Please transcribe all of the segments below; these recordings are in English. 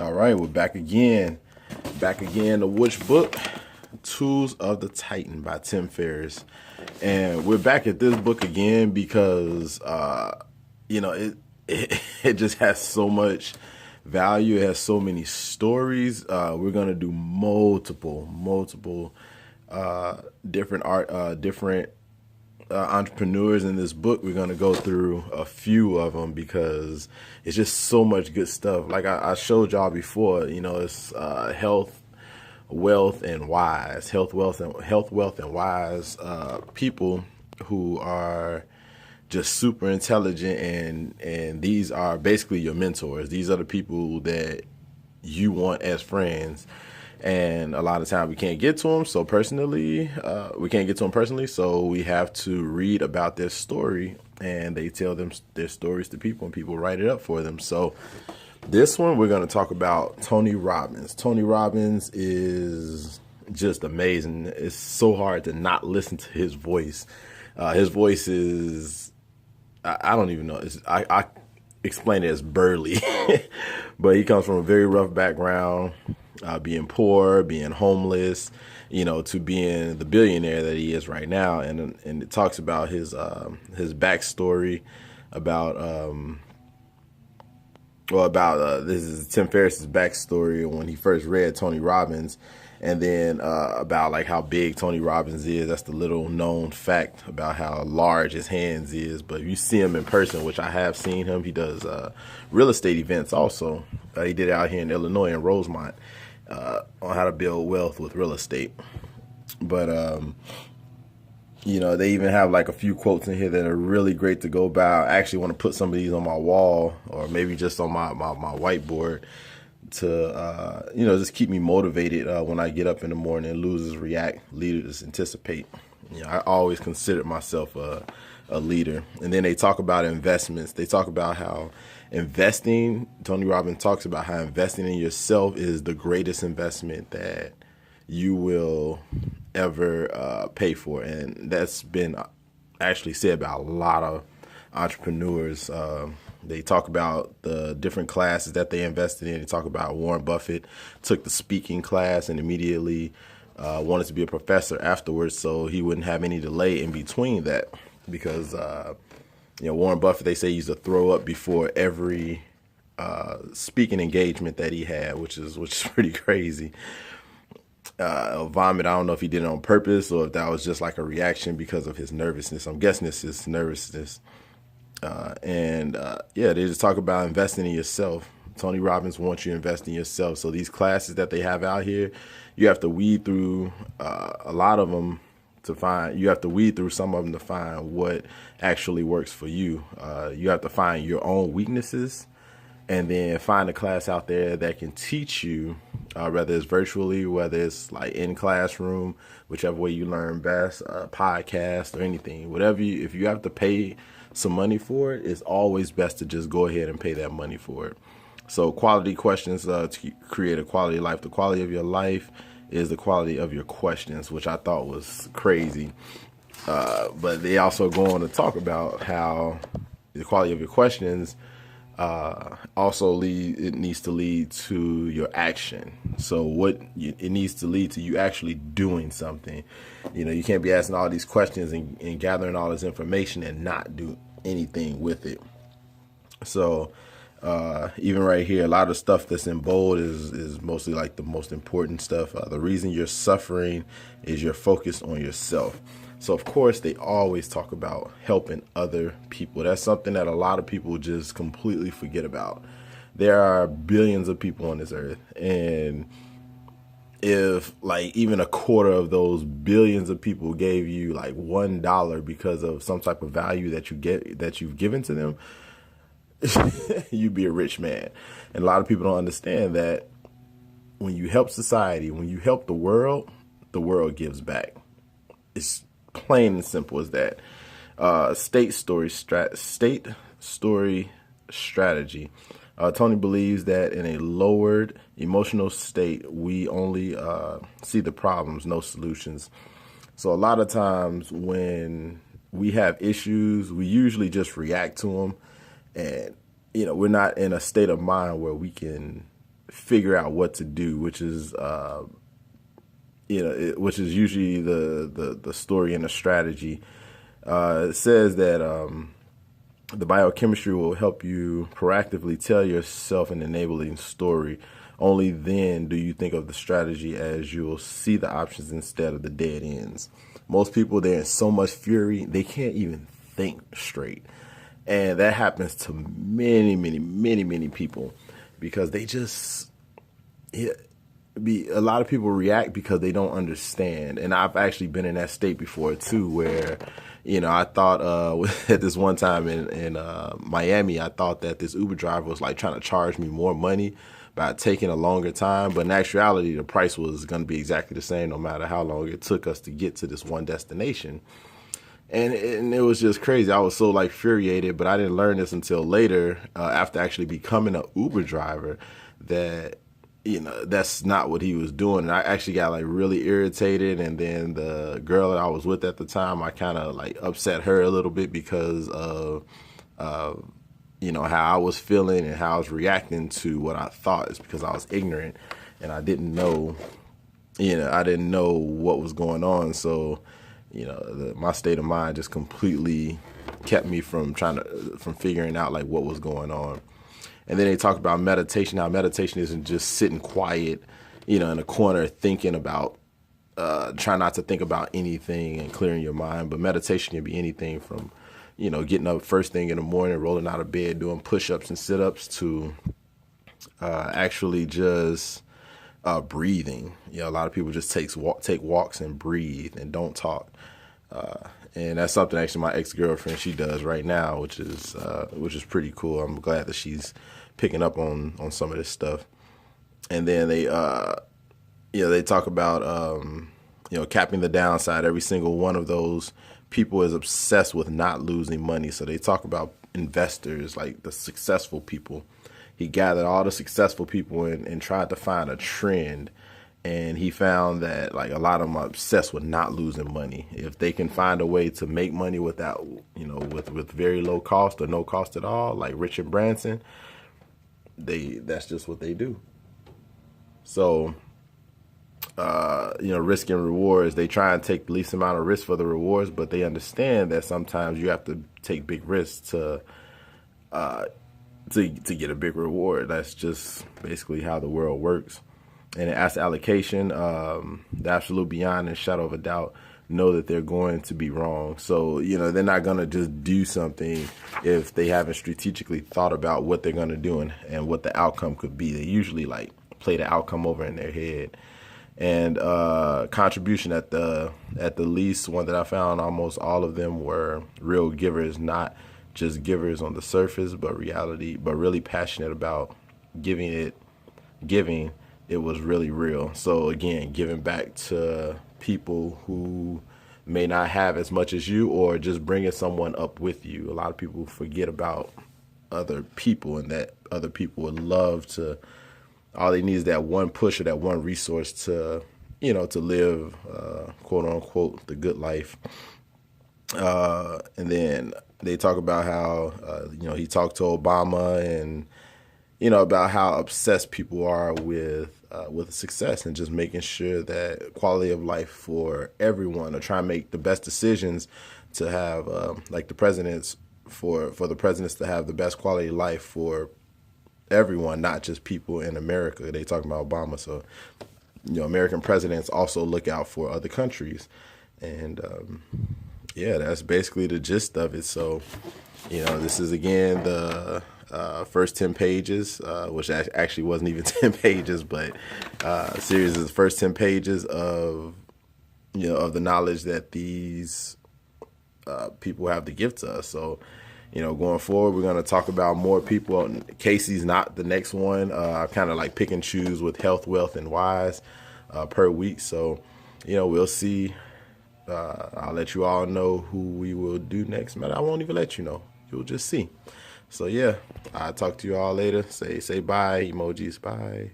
All right, we're back again. Back again to which book? Tools of the Titan by Tim Ferriss. And we're back at this book again because it just has so much value. It has so many stories. We're gonna do multiple different entrepreneurs in this book. We're going to go through a few of them because it's just so much good stuff. Like I showed y'all before, it's health, wealth, and wise. Health, wealth, and wise people who are just super intelligent, and these are basically your mentors. These are the people that you want as friends. And a lot of time we can't get to them. So we can't get to them personally. So we have to read about their story, and they tell them their stories to people, and people write it up for them. So this one, we're going to talk about Tony Robbins. Tony Robbins is just amazing. It's so hard to not listen to his voice. His voice is, I don't even know. I explain it as burly, but he comes from a very rough background. Being poor, being homeless, to being the billionaire that he is right now, and it talks about his backstory, about this is Tim Ferriss's backstory when he first read Tony Robbins, and then about like how big Tony Robbins is. That's the little known fact about how large his hands is. But if you see him in person, which I have seen him, he does real estate events also. He did it out here in Illinois in Rosemont. On how to build wealth with real estate. But, they even have like a few quotes in here that are really great to go by. I actually want to put some of these on my wall, or maybe just on my whiteboard to, just keep me motivated when I get up in the morning. Losers react, leaders anticipate. I always considered myself a leader. And then they talk about investments. They talk about how Tony Robbins talks about how investing in yourself is the greatest investment that you will ever pay for. And that's been actually said by a lot of entrepreneurs. They talk about the different classes that they invested in. They talk about Warren Buffett took the speaking class and immediately wanted to be a professor afterwards, so he wouldn't have any delay in between that, because Warren Buffett, they say, used to throw up before every speaking engagement that he had, which is pretty crazy. Vomit, I don't know if he did it on purpose or if that was just like a reaction because of his nervousness. I'm guessing it's his nervousness. They just talk about investing in yourself. Tony Robbins wants you to invest in yourself. So these classes that they have out here, you have to weed through a lot of them you have to weed through some of them to find what actually works for you. You have to find your own weaknesses and then find a class out there that can teach you, whether it's virtually, whether it's like in classroom, whichever way you learn best, podcast or anything, if you have to pay some money for it, it's always best to just go ahead and pay that money for it. So quality questions to create a quality life. The quality of your life is the quality of your questions, which I thought was crazy. But they also go on to talk about how the quality of your questions it needs to lead to your action. So it needs to lead to you actually doing something. You can't be asking all these questions and gathering all this information and not do anything with it. So even right here, a lot of stuff that's in bold is mostly like the most important stuff. The reason you're suffering is you're focused on yourself. So, of course, they always talk about helping other people. That's something that a lot of people just completely forget about. There are billions of people on this earth. And if like even a quarter of those billions of people gave you like $1 because of some type of value that you've given to them, you'd be a rich man. And a lot of people don't understand that when you help society, when you help the world gives back. It's plain and simple as that. State story strategy. Tony believes that in a lowered emotional state, we only see the problems, no solutions. So a lot of times when we have issues, we usually just react to them. And, we're not in a state of mind where we can figure out what to do, which is which is usually the story and the strategy. It says that the biochemistry will help you proactively tell yourself an enabling story. Only then do you think of the strategy, as you'll see the options instead of the dead ends. Most people, they're in so much fury, they can't even think straight. And that happens to many, many, many, many people, because they just, a lot of people react because they don't understand. And I've actually been in that state before too, where, I thought at this one time in Miami, I thought that this Uber driver was like trying to charge me more money by taking a longer time. But in actuality, the price was going to be exactly the same no matter how long it took us to get to this one destination. And it was just crazy. I was so like infuriated, but I didn't learn this until later, after actually becoming an Uber driver, that that's not what he was doing. And I actually got like really irritated. And then the girl that I was with at the time, I kind of like upset her a little bit because of, how I was feeling and how I was reacting to what I thought. Is because I was ignorant and I didn't know, I didn't know what was going on. So, my state of mind just completely kept me from figuring out like what was going on. And then they talk about meditation. How meditation isn't just sitting quiet, in a corner thinking about, try not to think about anything and clearing your mind. But meditation can be anything from, getting up first thing in the morning, rolling out of bed, doing push-ups and sit-ups, to actually just breathing. A lot of people just take walks and breathe and don't talk. And that's something actually my ex-girlfriend, she does right now, which is pretty cool. I'm glad that she's picking up on some of this stuff. And then they talk about, capping the downside. Every single one of those people is obsessed with not losing money. So they talk about investors, like the successful people. He gathered all the successful people and tried to find a trend. And he found that like a lot of them are obsessed with not losing money. If they can find a way to make money without, with very low cost or no cost at all, like Richard Branson, that's just what they do. So, risk and rewards, they try and take the least amount of risk for the rewards, but they understand that sometimes you have to take big risks to get a big reward. That's just basically how the world works. And in asset allocation, the absolute beyond and shadow of a doubt know that they're going to be wrong. So, they're not going to just do something if they haven't strategically thought about what they're going to do and what the outcome could be. They usually like play the outcome over in their head. And contribution at the least one that I found, almost all of them were real givers, not just givers on the surface, but really passionate about giving. It was really real. So again, giving back to people who may not have as much as you, or just bringing someone up with you. A lot of people forget about other people, and that other people would love to, all they need is that one push or that one resource to, to live, quote unquote, the good life. And then they talk about how, he talked to Obama and, about how obsessed people are with success and just making sure that quality of life for everyone, or try and make the best decisions to have, like the presidents, for the presidents to have the best quality of life for everyone, not just people in America. They talking about Obama. So, American presidents also look out for other countries. And, that's basically the gist of it. So, this is again the first 10 pages, which actually wasn't even 10 pages, but series is the first 10 pages of, of the knowledge that these people have to give to us. So, going forward, we're going to talk about more people. Casey's not the next one. I kind of like pick and choose with health, wealth, and wise per week. So, we'll see. I'll let you all know who we will do next. Man, I won't even let you know. You'll just see. So, I'll talk to you all later. Say bye, emojis. Bye.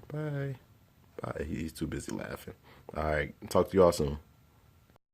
He's too busy laughing. All right. Talk to you all soon.